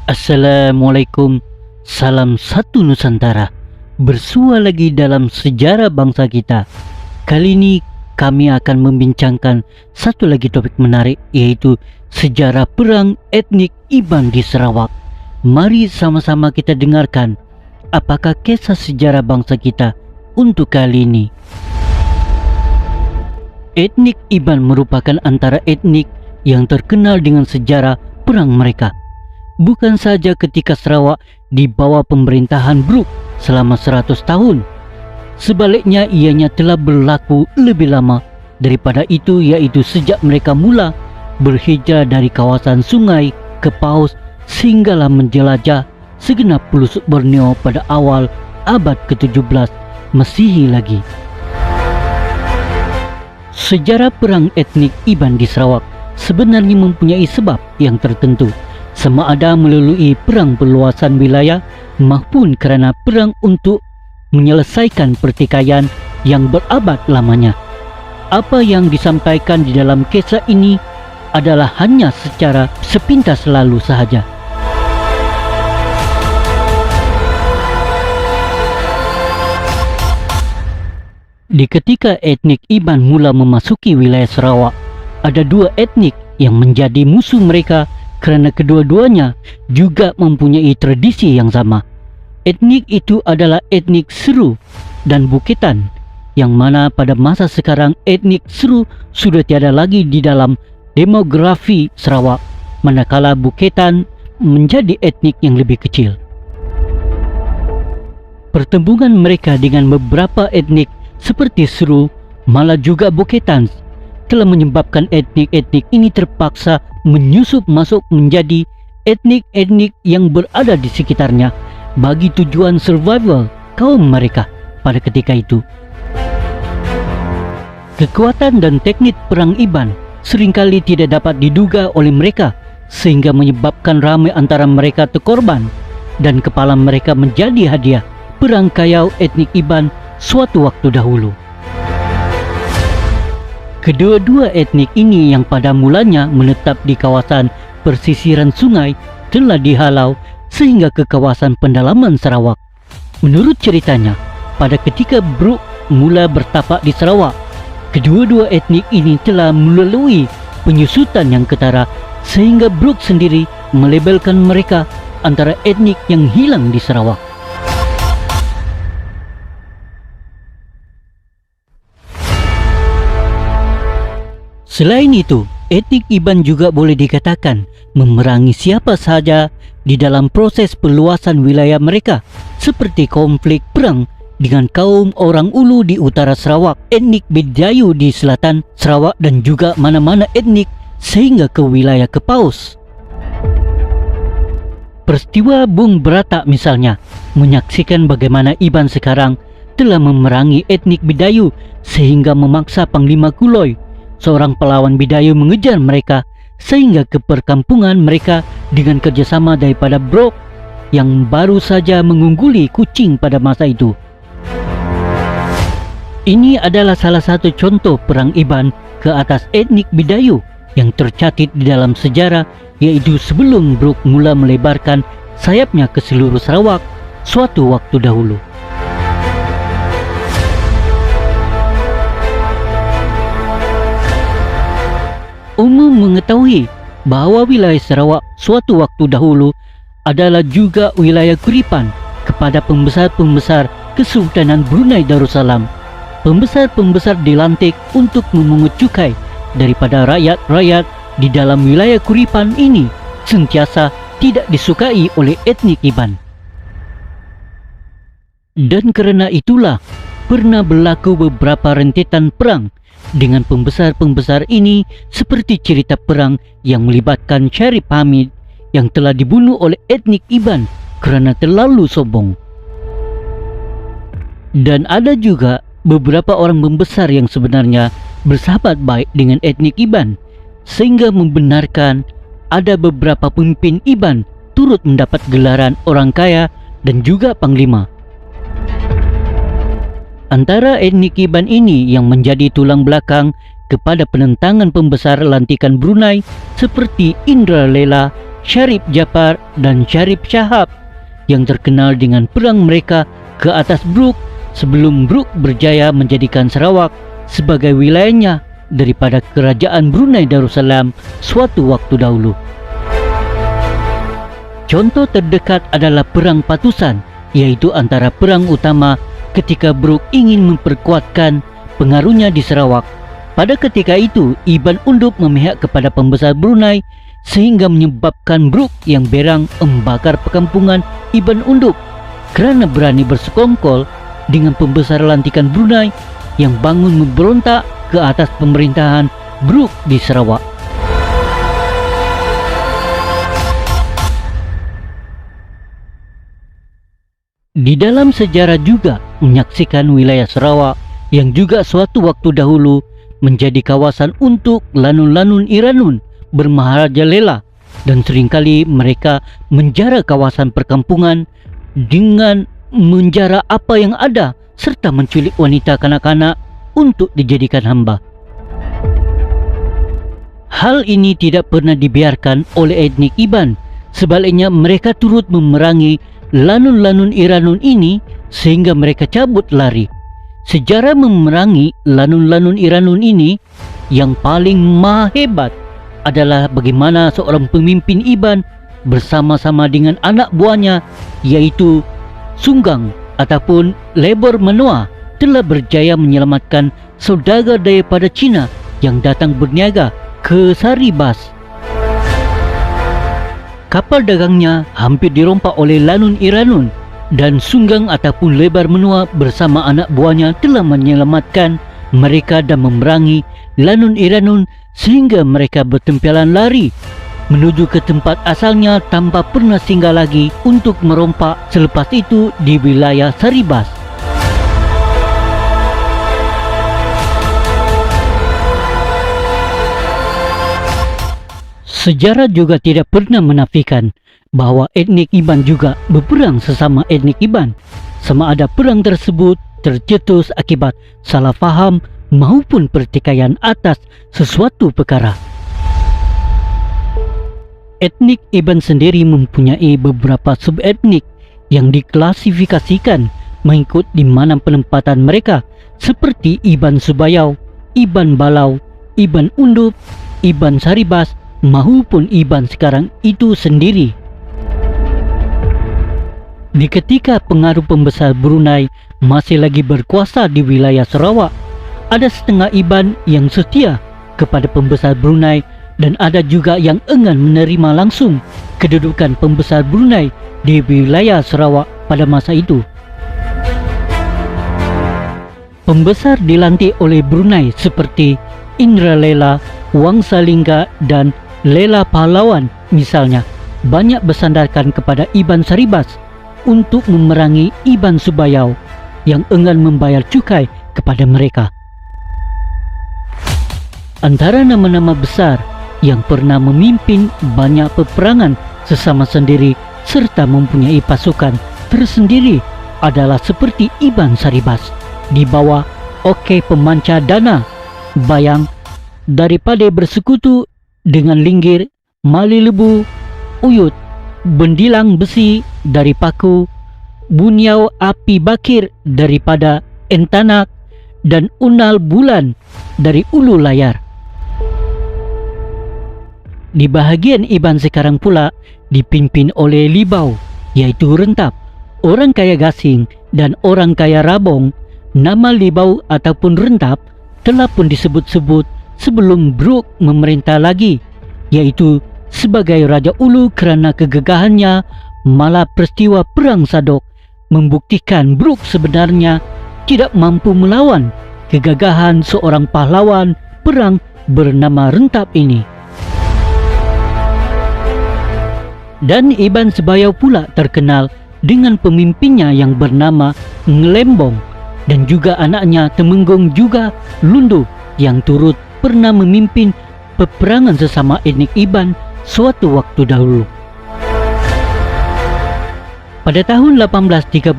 Assalamualaikum, salam satu Nusantara. Bersua lagi dalam sejarah bangsa kita. Kali ini kami akan membincangkan satu lagi topik menarik, yaitu sejarah perang etnik Iban di Sarawak. Mari sama-sama kita dengarkan apakah kisah sejarah bangsa kita untuk kali ini. Etnik Iban merupakan antara etnik yang terkenal dengan sejarah perang mereka. Bukan saja ketika Sarawak di bawah pemerintahan Bruk selama 100 tahun. Sebaliknya ianya telah berlaku lebih lama daripada itu, yaitu sejak mereka mula berhijrah dari kawasan sungai ke paus sehinggalah menjelajah segenap pelosok Borneo pada awal abad ke-17 Masihi lagi. Sejarah perang etnik Iban di Sarawak sebenarnya mempunyai sebab yang tertentu, sama ada melalui perang perluasan wilayah maupun kerana perang untuk menyelesaikan pertikaian yang berabad lamanya. Apa yang disampaikan di dalam kisah ini adalah hanya secara sepintas lalu sahaja. Di ketika etnik Iban mula memasuki wilayah Sarawak, ada dua etnik yang menjadi musuh mereka kerana kedua-duanya juga mempunyai tradisi yang sama. Etnik itu adalah etnik Seru dan Bukitan, yang mana pada masa sekarang etnik Seru sudah tiada lagi di dalam demografi Sarawak, manakala Bukitan menjadi etnik yang lebih kecil. Pertembungan mereka dengan beberapa etnik seperti Seru, malah juga Bukitan, telah menyebabkan etnik-etnik ini terpaksa menyusup masuk menjadi etnik-etnik yang berada di sekitarnya bagi tujuan survival kaum mereka pada ketika itu. Kekuatan dan teknik perang Iban seringkali tidak dapat diduga oleh mereka, sehingga menyebabkan ramai antara mereka terkorban dan kepala mereka menjadi hadiah perang kayau etnik Iban suatu waktu dahulu. Kedua-dua etnik ini yang pada mulanya menetap di kawasan persisiran sungai telah dihalau sehingga ke kawasan pendalaman Sarawak. Menurut ceritanya, pada ketika Bruk mula bertapak di Sarawak, kedua-dua etnik ini telah melalui penyusutan yang ketara sehingga Bruk sendiri melabelkan mereka antara etnik yang hilang di Sarawak. Selain itu, etnik Iban juga boleh dikatakan memerangi siapa sahaja di dalam proses perluasan wilayah mereka, seperti konflik perang dengan kaum orang Ulu di utara Sarawak, etnik Bidayuh di selatan Sarawak, dan juga mana-mana etnik sehingga ke wilayah Kepaus. Peristiwa Bung Beratak misalnya menyaksikan bagaimana Iban sekarang telah memerangi etnik Bidayuh sehingga memaksa Panglima Kuloi, seorang pelawan Bidayuh, mengejar mereka sehingga ke perkampungan mereka dengan kerjasama daripada Brok yang baru saja mengungguli Kuching pada masa itu. Ini adalah salah satu contoh perang Iban ke atas etnik Bidayuh yang tercatat di dalam sejarah, yaitu sebelum Brok mula melebarkan sayapnya ke seluruh Sarawak suatu waktu dahulu. Umum mengetahui bahawa wilayah Sarawak suatu waktu dahulu adalah juga wilayah Kuripan kepada pembesar-pembesar Kesultanan Brunei Darussalam. Pembesar-pembesar dilantik untuk memungut cukai daripada rakyat-rakyat di dalam wilayah Kuripan ini sentiasa tidak disukai oleh etnik Iban. Dan kerana itulah pernah berlaku beberapa rentetan perang dengan pembesar-pembesar ini, seperti cerita perang yang melibatkan Syarif Hamid yang telah dibunuh oleh etnik Iban kerana terlalu sombong. Dan ada juga beberapa orang pembesar yang sebenarnya bersahabat baik dengan etnik Iban, sehingga membenarkan ada beberapa pemimpin Iban turut mendapat gelaran orang kaya dan juga panglima. Antara etnik Iban ini yang menjadi tulang belakang kepada penentangan pembesar lantikan Brunei seperti Indra Lela, Syarif Japar dan Syarif Shahab yang terkenal dengan perang mereka ke atas Bruk sebelum Bruk berjaya menjadikan Sarawak sebagai wilayahnya daripada Kerajaan Brunei Darussalam suatu waktu dahulu. Contoh terdekat adalah Perang Patusan, yaitu antara perang utama ketika Bruk ingin memperkuatkan pengaruhnya di Sarawak. Pada ketika itu, Iban Undub memihak kepada pembesar Brunei sehingga menyebabkan Bruk yang berang membakar perkampungan Iban Undub kerana berani bersekongkol dengan pembesar lantikan Brunei yang bangun memberontak ke atas pemerintahan Bruk di Sarawak. Di dalam sejarah juga menyaksikan wilayah Sarawak yang juga suatu waktu dahulu menjadi kawasan untuk lanun-lanun Iranun bermaharajalela, dan seringkali mereka menjara kawasan perkampungan dengan menjara apa yang ada serta menculik wanita kanak-kanak untuk dijadikan hamba. Hal ini tidak pernah dibiarkan oleh etnik Iban. Sebaliknya mereka turut memerangi lanun-lanun Iranun ini sehingga mereka cabut lari. Sejarah memerangi lanun-lanun Iranun ini yang paling hebat adalah bagaimana seorang pemimpin Iban bersama-sama dengan anak buahnya yaitu Sunggang ataupun Lebor Menua telah berjaya menyelamatkan saudagar daripada Cina yang datang berniaga ke Saribas. Kapal dagangnya hampir dirompak oleh lanun Iranun dan Sunggang ataupun Lebar Menua bersama anak buahnya telah menyelamatkan mereka dan memerangi lanun Iranun sehingga mereka bertempialan lari menuju ke tempat asalnya tanpa pernah singgah lagi untuk merompak selepas itu di wilayah Saribas. Sejarah juga tidak pernah menafikan bahawa etnik Iban juga berperang sesama etnik Iban, sama ada perang tersebut tercetus akibat salah faham maupun pertikaian atas sesuatu perkara. Etnik Iban sendiri mempunyai beberapa subetnik yang diklasifikasikan mengikut di mana penempatan mereka, seperti Iban Subayau, Iban Balau, Iban Undub, Iban Saribas maupun Iban sekarang itu sendiri. Di ketika pengaruh pembesar Brunei masih lagi berkuasa di wilayah Sarawak, ada setengah Iban yang setia kepada pembesar Brunei dan ada juga yang enggan menerima langsung kedudukan pembesar Brunei di wilayah Sarawak pada masa itu. Pembesar dilantik oleh Brunei seperti Indra Lela, Wangsa Lingga dan Lela Pahlawan misalnya banyak bersandarkan kepada Iban Saribas untuk memerangi Iban Subayau yang enggan membayar cukai kepada mereka. Antara nama-nama besar yang pernah memimpin banyak peperangan sesama sendiri serta mempunyai pasukan tersendiri adalah seperti Iban Saribas di bawah Okey Pemancar Dana Bayang daripada bersekutu dengan Linggir, Mali Lebu, Uyut, Bendilang Besi dari Paku, Bunyau Api Bakir daripada Entanak dan Unal Bulan dari Ulu Layar. Di bahagian Iban sekarang pula dipimpin oleh Libau, yaitu Rentap, orang kaya Gasing dan orang kaya Rabong. Nama Libau ataupun Rentap telah pun disebut-sebut sebelum Bruk memerintah lagi, yaitu sebagai Raja Ulu kerana kegagahannya. Malah peristiwa Perang Sadok membuktikan Bruk sebenarnya tidak mampu melawan kegagahan seorang pahlawan perang bernama Rentap ini. Dan Iban Subayau pula terkenal dengan pemimpinnya yang bernama Ngelembong dan juga anaknya Temenggung juga Lundu yang turut pernah memimpin peperangan sesama etnik Iban suatu waktu dahulu. Pada tahun 1837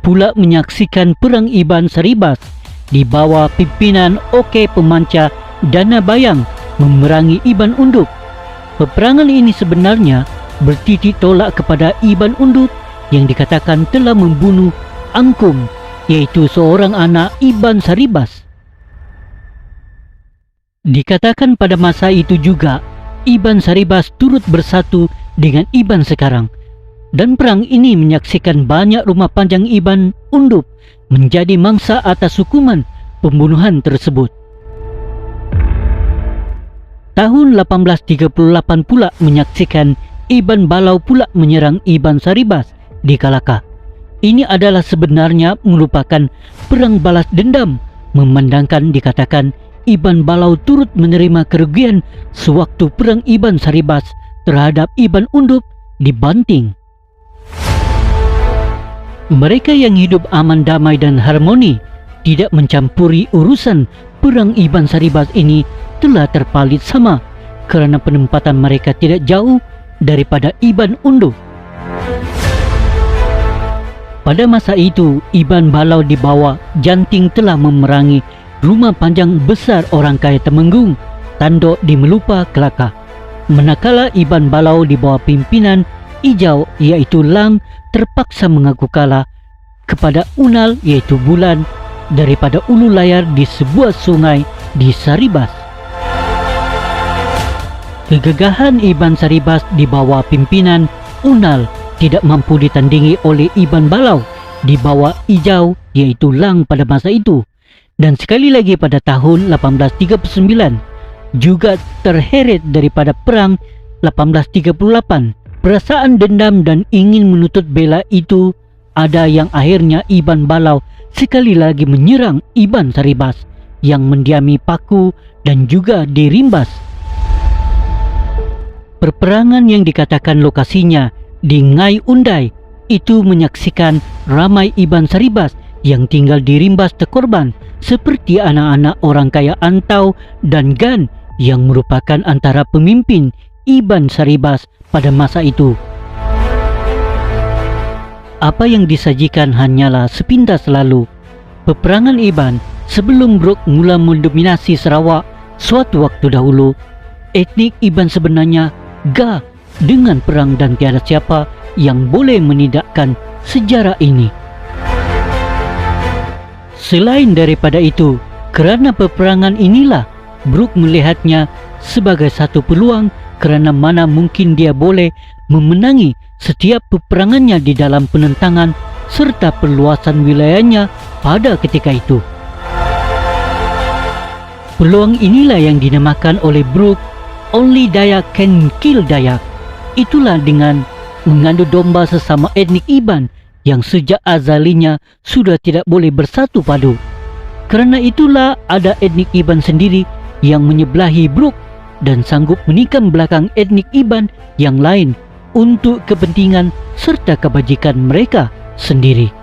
pula menyaksikan Perang Iban Saribas di bawah pimpinan Okey Pemancar Dana Bayang memerangi Iban Undub. Peperangan ini sebenarnya bertitik tolak kepada Iban Undut yang dikatakan telah membunuh Angkum, yaitu seorang anak Iban Saribas. Dikatakan pada masa itu juga Iban Saribas turut bersatu dengan Iban sekarang, dan perang ini menyaksikan banyak rumah panjang Iban Undut menjadi mangsa atas hukuman pembunuhan tersebut. Tahun 1838 pula menyaksikan Iban Balau pula menyerang Iban Saribas di Kalaka. Ini adalah sebenarnya merupakan perang balas dendam, memandangkan dikatakan Iban Balau turut menerima kerugian sewaktu perang Iban Saribas terhadap Iban Undut dibanting. Mereka yang hidup aman, damai dan harmoni, tidak mencampuri urusan perang Iban Saribas ini, telah terpalit sama kerana penempatan mereka tidak jauh daripada Iban Undut. Pada masa itu, Iban Balau di bawah Janting telah memerangi rumah panjang besar orang kaya Temenggung, Tandok di Melupa, Kelaka. Manakala Iban Balau di bawah pimpinan Ijau iaitu Lang terpaksa mengaku kalah kepada Unal iaitu Bulan daripada ulu layar di sebuah sungai di Saribas. Kegagahan Iban Saribas di bawah pimpinan Unal tidak mampu ditandingi oleh Iban Balau di bawah Ijau iaitu Lang pada masa itu. Dan sekali lagi pada tahun 1839 juga terheret daripada perang 1838. Perasaan dendam dan ingin menuntut bela itu ada yang akhirnya Iban Balau sekali lagi menyerang Iban Saribas yang mendiami Paku dan juga di Rimbas. Perperangan yang dikatakan lokasinya di Ngai Undai itu menyaksikan ramai Iban Saribas yang tinggal di Rimbas terkorban, seperti anak-anak orang kaya Antau dan Gan yang merupakan antara pemimpin Iban Saribas pada masa itu. Apa yang disajikan hanyalah sepintas lalu. Peperangan Iban sebelum Brok mula mendominasi Sarawak suatu waktu dahulu. Etnik Iban sebenarnya gah dengan perang dan tiada siapa yang boleh menidakkan sejarah ini. Selain daripada itu, kerana peperangan inilah Brooke melihatnya sebagai satu peluang kerana mana mungkin dia boleh memenangi setiap peperangannya di dalam penentangan serta perluasan wilayahnya pada ketika itu. Peluang inilah yang dinamakan oleh Brooke Only Dayak Can Kill Dayak. Itulah dengan mengadu domba sesama etnik Iban yang sejak azalinya sudah tidak boleh bersatu padu. Kerana itulah ada etnik Iban sendiri yang menyebelahi Brooke dan sanggup menikam belakang etnik Iban yang lain untuk kepentingan serta kebajikan mereka sendiri.